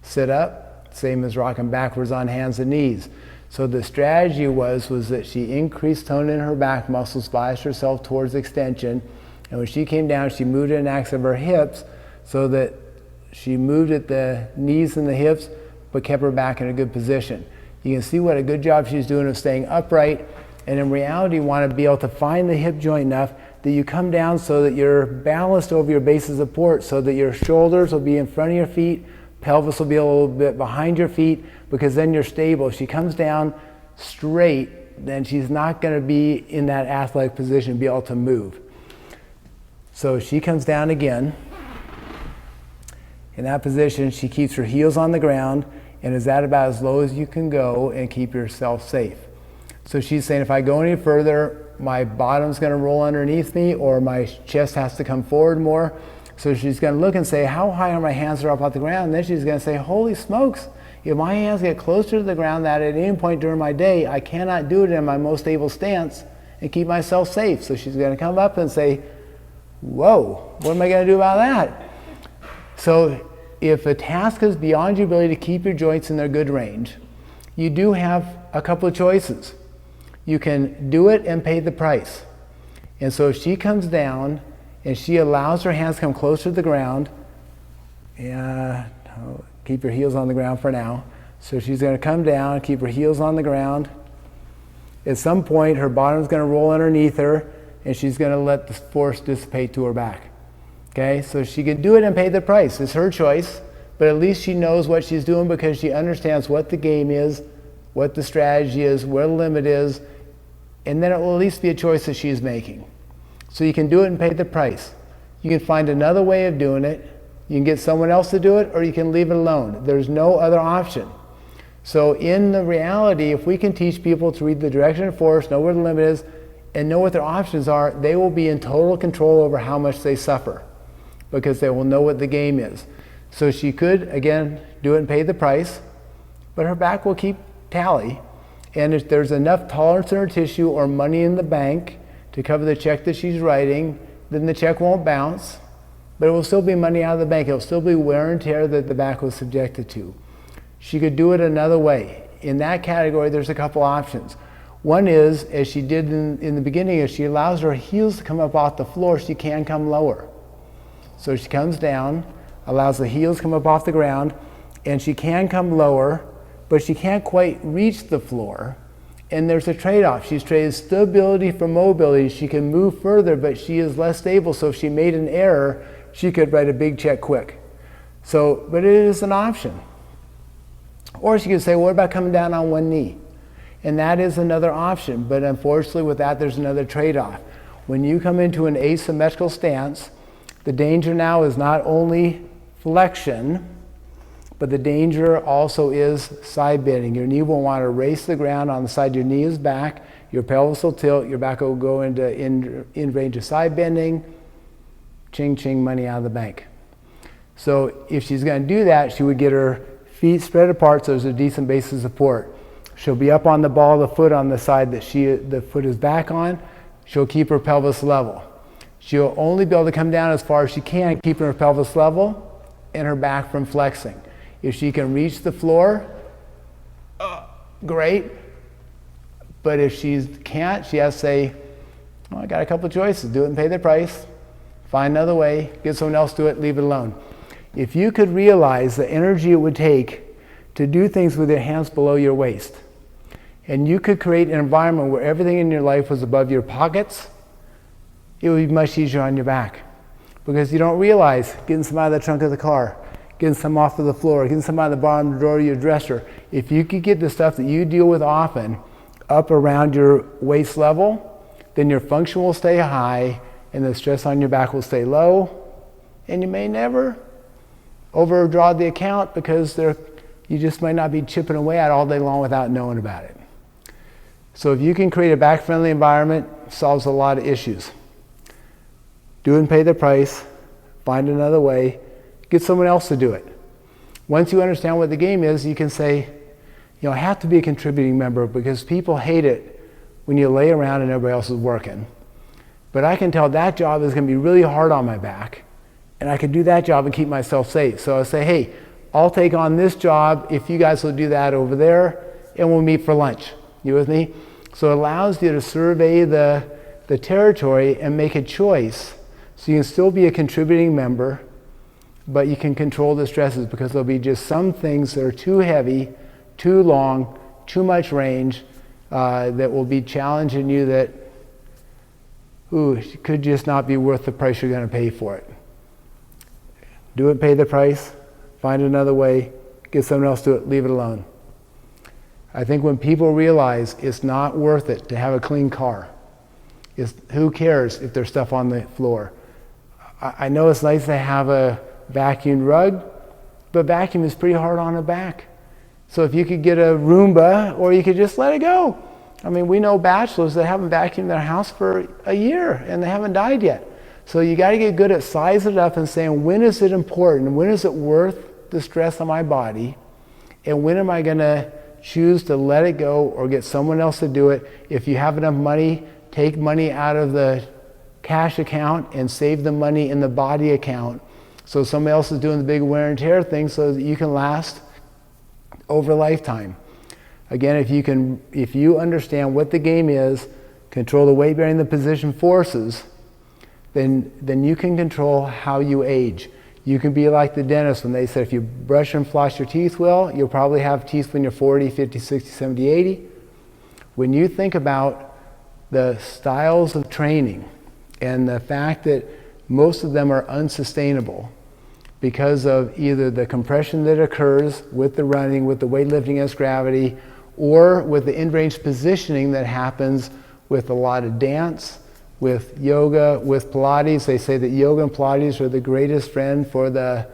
sit-up, same as rocking backwards on hands and knees. So the strategy was that she increased tone in her back muscles, biased herself towards extension, and when she came down, she moved an axis of her hips so that she moved at the knees and the hips, but kept her back in a good position. You can see what a good job she's doing of staying upright, and in reality you want to be able to find the hip joint enough that you come down so that you're balanced over your base of support, so that your shoulders will be in front of your feet, pelvis will be a little bit behind your feet, because then you're stable. If she comes down straight, then she's not going to be in that athletic position, be able to move. So she comes down again. In that position, she keeps her heels on the ground and is at about as low as you can go and keep yourself safe. So she's saying, if I go any further, my bottom's going to roll underneath me, or my chest has to come forward more. So she's going to look and say, how high are my hands up off the ground? And then she's going to say, holy smokes, if my hands get closer to the ground that at any point during my day, I cannot do it in my most stable stance and keep myself safe. So she's going to come up and say, whoa, what am I going to do about that? So if a task is beyond your ability to keep your joints in their good range, you do have a couple of choices. You can do it and pay the price. And so if she comes down and she allows her hands to come closer to the ground, keep your heels on the ground for now. So she's going to come down, keep her heels on the ground. At some point, her bottom's going to roll underneath her, and she's going to let the force dissipate to her back. Okay, so she can do it and pay the price. It's her choice, but at least she knows what she's doing because she understands what the game is, what the strategy is, where the limit is, and then it will at least be a choice that she's making. So you can do it and pay the price. You can find another way of doing it. You can get someone else to do it, or you can leave it alone. There's no other option. So in the reality, if we can teach people to read the direction of force, know where the limit is, and know what their options are, they will be in total control over how much they suffer, because they will know what the game is. So she could, again, do it and pay the price. but her back will keep tally. And if there's enough tolerance in her tissue or money in the bank to cover the check that she's writing, then the check won't bounce, but it will still be money out of the bank. It will still be wear and tear that the back was subjected to. She could do it another way. In that category, there's a couple options. One is, as she did in the beginning, if she allows her heels to come up off the floor, she can come lower. So she comes down, allows the heels to come up off the ground, and she can come lower, but she can't quite reach the floor. And there's a trade-off. She's traded stability for mobility. She can move further, but she is less stable. So if she made an error, she could write a big check quick. So, but it is an option. Or she could say, what about coming down on one knee? And that is another option. But unfortunately with that, there's another trade-off. When you come into an asymmetrical stance, the danger now is not only flexion, but the danger also is side bending. Your knee will want to race the ground on the side your knee is back, your pelvis will tilt, your back will go into in range of side bending, ching ching, money out of the bank. So if she's going to do that, she would get her feet spread apart so there's a decent base of support. She'll be up on the ball of the foot on the side that the foot is back on. She'll keep her pelvis level. She'll only be able to come down as far as she can, keeping her pelvis level and her back from flexing. If she can reach the floor, great. But if she can't, she has to say, well, I got a couple of choices. Do it and pay the price. Find another way. Get someone else to do it. Leave it alone. If you could realize the energy it would take to do things with your hands below your waist, and you could create an environment where everything in your life was above your pockets, it would be much easier on your back. Because you don't realize getting some out of the trunk of the car, getting some off of the floor, getting some out of the bottom drawer of your dresser. If you could get the stuff that you deal with often up around your waist level, then your function will stay high and the stress on your back will stay low, and you may never overdraw the account because you just might not be chipping away at it all day long without knowing about it. So if you can create a back-friendly environment, it solves a lot of issues. Do it and pay the price, find another way, get someone else to do it. Once you understand what the game is, you can say, I have to be a contributing member because people hate it when you lay around and everybody else is working. But I can tell that job is going to be really hard on my back, and I can do that job and keep myself safe. So I say, hey, I'll take on this job if you guys will do that over there, and we'll meet for lunch. You with me? So it allows you to survey the territory and make a choice. So you can still be a contributing member, but you can control the stresses because there'll be just some things that are too heavy, too long, too much range, that will be challenging you that could just not be worth the price you're going to pay for it. Do it, pay the price, find another way, get someone else to do it, leave it alone. I think when people realize it's not worth it to have a clean car, who cares if there's stuff on the floor? I know it's nice to have a vacuumed rug, but vacuum is pretty hard on the back. So if you could get a Roomba, or you could just let it go. I mean, we know bachelors that haven't vacuumed their house for a year and they haven't died yet. So you got to get good at sizing it up and saying, when is it important? When is it worth the stress on my body? And when am I going to choose to let it go or get someone else to do it? If you have enough money, take money out of the cash account and save the money in the body account. So somebody else is doing the big wear and tear thing so that you can last over a lifetime. Again, if you understand what the game is, control the weight bearing, the position forces, then you can control how you age. You can be like the dentist when they said if you brush and floss your teeth well, you'll probably have teeth when you're 40, 50, 60, 70, 80. When you think about the styles of training and the fact that most of them are unsustainable because of either the compression that occurs with the running, with the weightlifting against gravity, or with the in-range positioning that happens with a lot of dance, with yoga, with Pilates. They say that yoga and Pilates are the greatest friend for the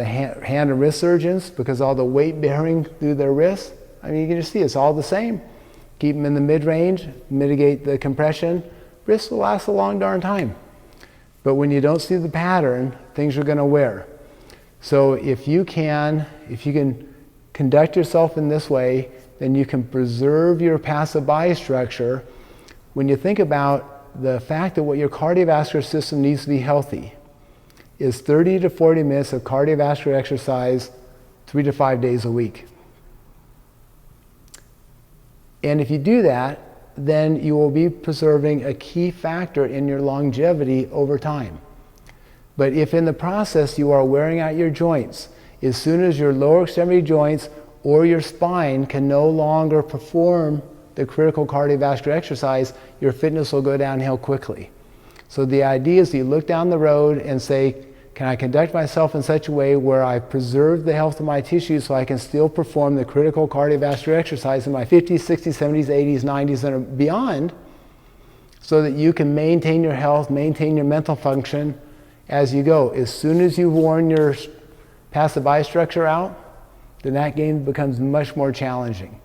hand and wrist surgeons because all the weight bearing through their wrists. I mean, you can just see it's all the same. Keep them in the mid-range, mitigate the compression. Wrists will last a long darn time. But when you don't see the pattern, things are going to wear. So if you can conduct yourself in this way, then you can preserve your passive body structure. When you think about the fact that what your cardiovascular system needs to be healthy is 30 to 40 minutes of cardiovascular exercise 3 to 5 days a week. And if you do that, then you will be preserving a key factor in your longevity over time. But if in the process you are wearing out your joints, as soon as your lower extremity joints or your spine can no longer perform the critical cardiovascular exercise, your fitness will go downhill quickly. So the idea is you look down the road and say, can I conduct myself in such a way where I preserve the health of my tissues so I can still perform the critical cardiovascular exercise in my 50s, 60s, 70s, 80s, 90s, and beyond, so that you can maintain your health, maintain your mental function as you go. As soon as you've worn your passive body structure out, then that game becomes much more challenging.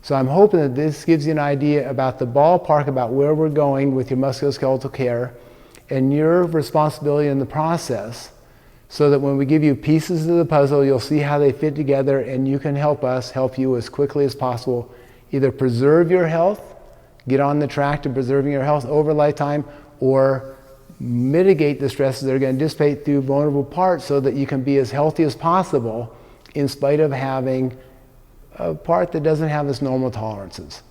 So I'm hoping that this gives you an idea about the ballpark, about where we're going with your musculoskeletal care and your responsibility in the process, so that when we give you pieces of the puzzle, you'll see how they fit together, and you can help us help you as quickly as possible either preserve your health, get on the track to preserving your health over lifetime, or mitigate the stresses that are going to dissipate through vulnerable parts so that you can be as healthy as possible in spite of having a part that doesn't have its normal tolerances.